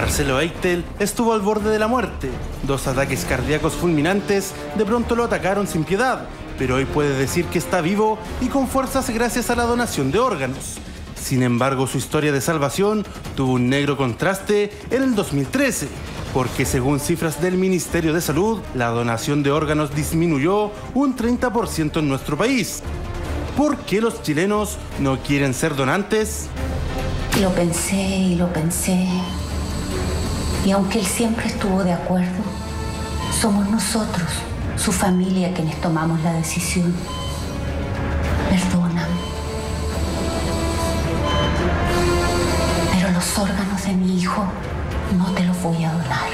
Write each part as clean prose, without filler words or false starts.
Marcelo Eitel estuvo al borde de la muerte. 2 ataques cardíacos fulminantes de pronto lo atacaron sin piedad, pero hoy puede decir que está vivo y con fuerzas gracias a la donación de órganos. Sin embargo, su historia de salvación tuvo un negro contraste en el 2013, porque según cifras del Ministerio de Salud, la donación de órganos disminuyó un 30% en nuestro país. ¿Por qué los chilenos no quieren ser donantes? Lo pensé y lo pensé. Y aunque él siempre estuvo de acuerdo, somos nosotros, su familia, quienes tomamos la decisión. Perdóname. Pero los órganos de mi hijo no te los voy a donar.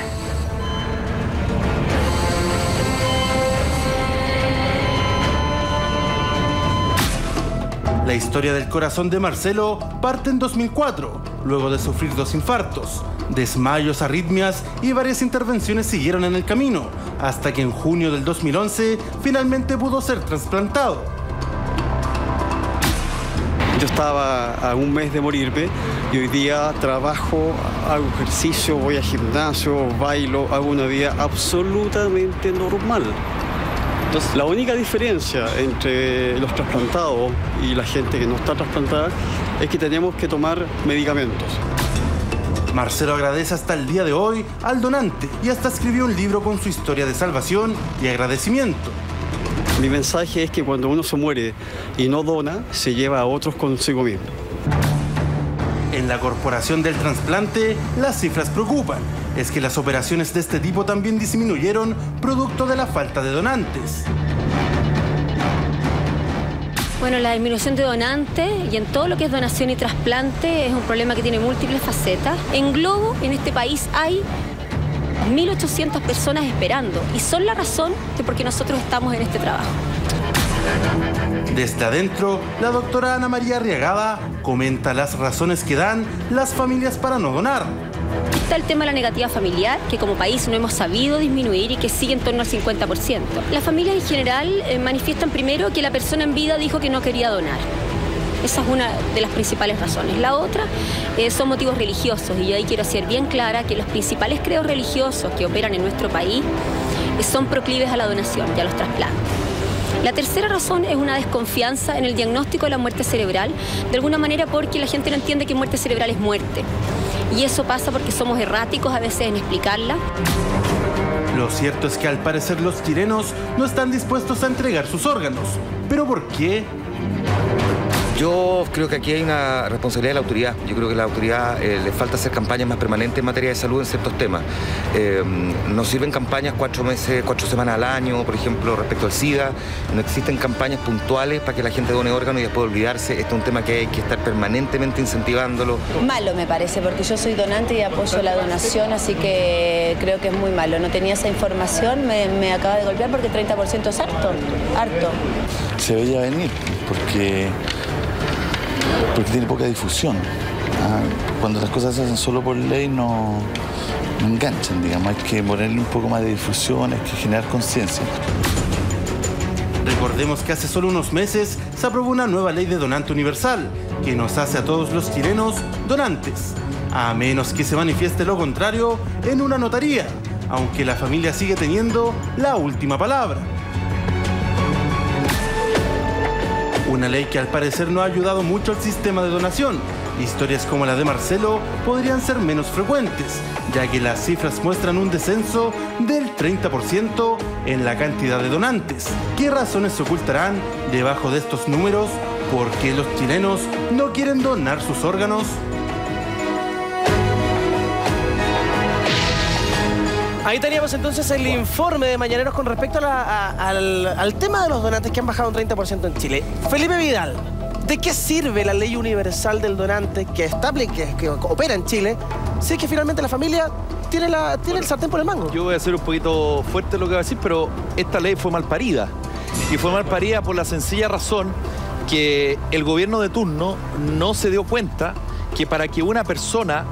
La historia del corazón de Marcelo parte en 2004, luego de sufrir 2 infartos. Desmayos, arritmias y varias intervenciones siguieron en el camino, hasta que en junio del 2011 finalmente pudo ser trasplantado. Yo estaba a un mes de morirme y hoy día trabajo, hago ejercicio, voy al gimnasio, bailo, hago una vida absolutamente normal. Entonces, la única diferencia entre los trasplantados y la gente que no está trasplantada es que tenemos que tomar medicamentos. Marcelo agradece hasta el día de hoy al donante y hasta escribió un libro con su historia de salvación y agradecimiento. Mi mensaje es que cuando uno se muere y no dona, se lleva a otros consigo mismo. En la Corporación del Trasplante, las cifras preocupan. Es que las operaciones de este tipo también disminuyeron producto de la falta de donantes. Bueno, la disminución de donantes y en todo lo que es donación y trasplante es un problema que tiene múltiples facetas. En Globo, en este país, hay 1.800 personas esperando y son la razón de por qué nosotros estamos en este trabajo. Desde adentro, la doctora Ana María Arriagada comenta las razones que dan las familias para no donar. Está el tema de la negativa familiar, que como país no hemos sabido disminuir y que sigue en torno al 50%. Las familias en general manifiestan primero que la persona en vida dijo que no quería donar. Esa es una de las principales razones. La otra son motivos religiosos, y yo ahí quiero ser bien clara que los principales credos religiosos que operan en nuestro país son proclives a la donación y a los trasplantes. La tercera razón es una desconfianza en el diagnóstico de la muerte cerebral, de alguna manera porque la gente no entiende que muerte cerebral es muerte. Y eso pasa porque somos erráticos a veces en explicarla. Lo cierto es que al parecer los chilenos no están dispuestos a entregar sus órganos. ¿Pero por qué? Yo creo que aquí hay una responsabilidad de la autoridad. Yo creo que a la autoridad le falta hacer campañas más permanentes en materia de salud en ciertos temas. Nos sirven campañas 4 semanas al año, por ejemplo, respecto al SIDA. No existen campañas puntuales para que la gente done órganos y después olvidarse. Este es un tema que hay que estar permanentemente incentivándolo. Malo me parece, porque yo soy donante y apoyo la donación, así que creo que es muy malo. No tenía esa información, me acaba de golpear porque 30% es harto. Se veía venir porque tiene poca difusión. Cuando las cosas se hacen solo por ley no enganchan, digamos. Hay que ponerle un poco más de difusión, hay que generar conciencia. Recordemos que hace solo unos meses se aprobó una nueva ley de donante universal que nos hace a todos los chilenos donantes, a menos que se manifieste lo contrario en una notaría, aunque la familia sigue teniendo la última palabra. Una ley que al parecer no ha ayudado mucho al sistema de donación. Historias como la de Marcelo podrían ser menos frecuentes, ya que las cifras muestran un descenso del 30% en la cantidad de donantes. ¿Qué razones se ocultarán debajo de estos números? ¿Por qué los chilenos no quieren donar sus órganos? Ahí teníamos entonces el informe de Mañaneros con respecto al tema de los donantes que han bajado un 30% en Chile. Felipe Vidal, ¿de qué sirve la ley universal del donante que opera en Chile si es que finalmente la familia tiene el sartén por el mango? Yo voy a ser un poquito fuerte lo que voy a decir, pero esta ley fue mal parida. Y fue mal parida por la sencilla razón que el gobierno de turno no se dio cuenta que para que una persona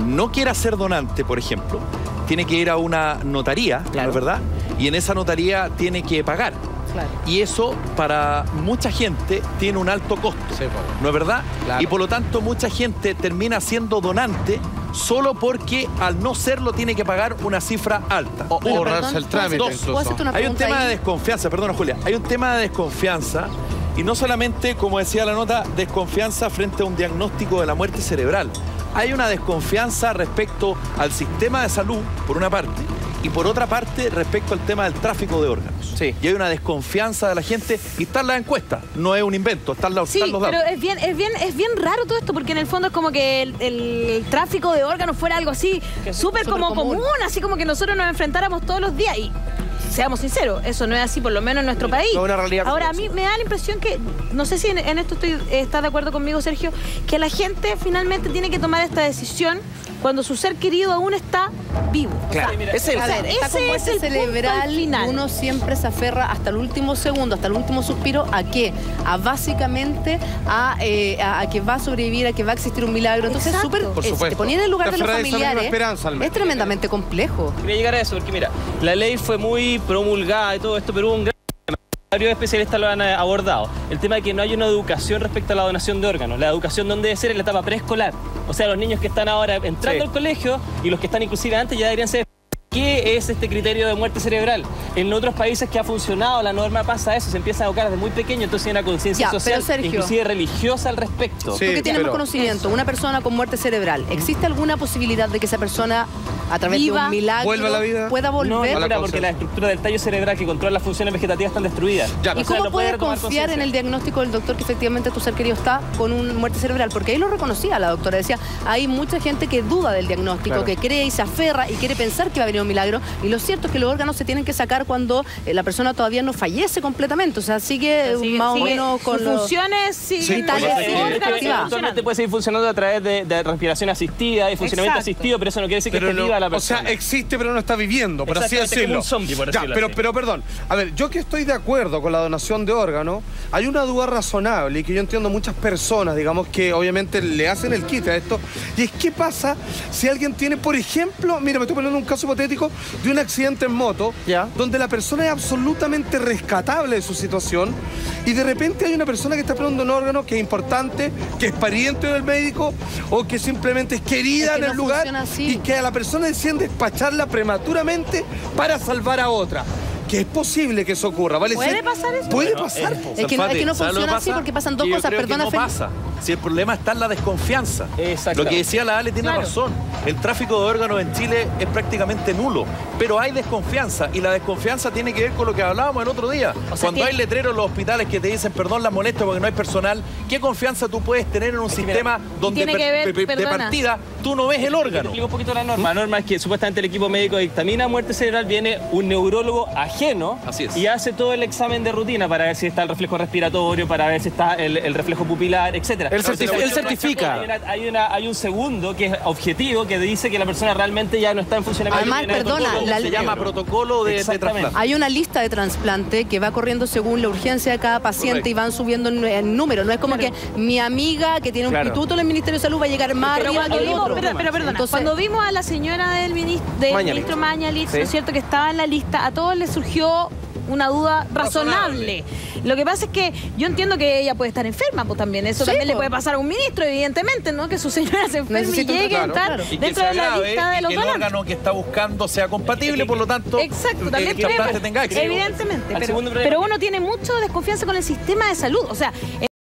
no quiera ser donante, por ejemplo, tiene que ir a una notaría, claro, ¿no es verdad? Y en esa notaría tiene que pagar. Claro. Y eso para mucha gente tiene un alto costo, sí, ¿no es verdad? Claro. Y por lo tanto mucha gente termina siendo donante solo porque al no serlo tiene que pagar una cifra alta. O ahorrarse el trámite incluso. Hay un tema de desconfianza, perdona Julia, hay un tema de desconfianza y no solamente, como decía la nota, desconfianza frente a un diagnóstico de la muerte cerebral. Hay una desconfianza respecto al sistema de salud, por una parte, y por otra parte respecto al tema del tráfico de órganos. Sí. Y hay una desconfianza de la gente, y están las encuestas, no es un invento, están los datos. Pero es bien raro todo esto, porque en el fondo es como que el tráfico de órganos fuera algo así súper como común, así como que nosotros nos enfrentáramos todos los días. Y seamos sinceros, eso no es así, por lo menos en nuestro país. No, una realidad. Ahora, a mí me da la impresión que, no sé si en esto estás de acuerdo conmigo, Sergio, que la gente finalmente tiene que tomar esta decisión cuando su ser querido aún está vivo. Claro, ese es el cerebral, final. Uno siempre se aferra hasta el último segundo, hasta el último suspiro, ¿a qué? A básicamente a que va a sobrevivir, a que va a existir un milagro. Entonces es súper, si te ponías en el lugar de los familiares, es tremendamente complejo. Quería llegar a eso, porque mira, la ley fue muy promulgada y todo esto, pero hubo un gran... Varios especialistas lo han abordado. El tema de que no hay una educación respecto a la donación de órganos. La educación donde debe ser en la etapa preescolar. O sea, los niños que están ahora entrando al colegio y los que están inclusive antes ya deberían ser... ¿Qué es este criterio de muerte cerebral? En otros países que ha funcionado, la norma pasa eso, se empieza a educar desde muy pequeño, entonces hay una conciencia social, inclusive religiosa al respecto. Tú que tienes más conocimiento, una persona con muerte cerebral, ¿existe alguna posibilidad de que esa persona, a través de un milagro, vuelva a la vida? Pueda volver? No, porque la estructura del tallo cerebral que controla las funciones vegetativas están destruidas. ¿Y cómo puedes confiar en el diagnóstico del doctor que efectivamente tu ser querido está con una muerte cerebral? Porque ahí lo reconocía la doctora, decía, hay mucha gente que duda del diagnóstico, que cree y se aferra y quiere pensar que va a venir un milagro, y lo cierto es que los órganos se tienen que sacar cuando la persona todavía no fallece completamente, o sea, sigue más o menos con sus funciones vitales. Actualmente puede seguir funcionando a través de respiración asistida y funcionamiento asistido, pero eso no quiere decir que esté viva la persona. O sea, existe pero no está viviendo, por así decirlo. Como un zombie, por decirlo así. Pero perdón, a ver, yo que estoy de acuerdo con la donación de órganos, hay una duda razonable y que yo entiendo muchas personas, digamos, que obviamente le hacen el quite a esto, y es qué pasa si alguien tiene, por ejemplo, mira, me estoy poniendo un caso hipotético de un accidente en moto, donde la persona es absolutamente rescatable de su situación, y de repente hay una persona que está esperando un órgano que es importante, que es pariente del médico, o que simplemente es querida en el lugar, y que a la persona deciden despacharla prematuramente para salvar a otra. Que es posible que eso ocurra, ¿vale? ¿Puede pasar eso? Puede pasar. Es que no funciona así porque pasan dos cosas, perdona. No pasa. Si el problema está en la desconfianza. Lo que decía la Ale tiene razón. El tráfico de órganos en Chile es prácticamente nulo, pero hay desconfianza, y la desconfianza tiene que ver con lo que hablábamos el otro día. Cuando hay letreros en los hospitales que te dicen, perdón las molestias porque no hay personal, ¿qué confianza tú puedes tener en un sistema donde de partida tú no ves el órgano? Explico un poquito la norma. La norma es que supuestamente el equipo médico dictamina muerte cerebral, viene un neurólogo ajeno y hace todo el examen de rutina para ver si está el reflejo respiratorio, para ver si está el reflejo pupilar, etcétera. Él certifica. Hay un segundo que es objetivo, que dice que la persona realmente ya no está en funcionamiento. Además, perdona, se llama protocolo de trasplante. Hay una lista de trasplante que va corriendo según la urgencia de cada paciente y van subiendo en número. No es como que mi amiga que tiene un pituto en el Ministerio de Salud va a llegar más arriba que el otro. Pero perdona, entonces, cuando vimos a la señora del ministro Mañalich, ¿no es cierto?, que estaba en la lista, a todos les surgió una duda razonable. Lo que pasa es que yo entiendo que ella puede estar enferma, pues también. Eso también le puede pasar a un ministro, evidentemente, ¿no? Que su señora se enferme y llegue a estar dentro de la lista de los donantes. Que el órgano que está buscando sea compatible, por lo tanto, el trasplante tenga éxito. Evidentemente. Pero uno tiene mucha desconfianza con el sistema de salud. O sea,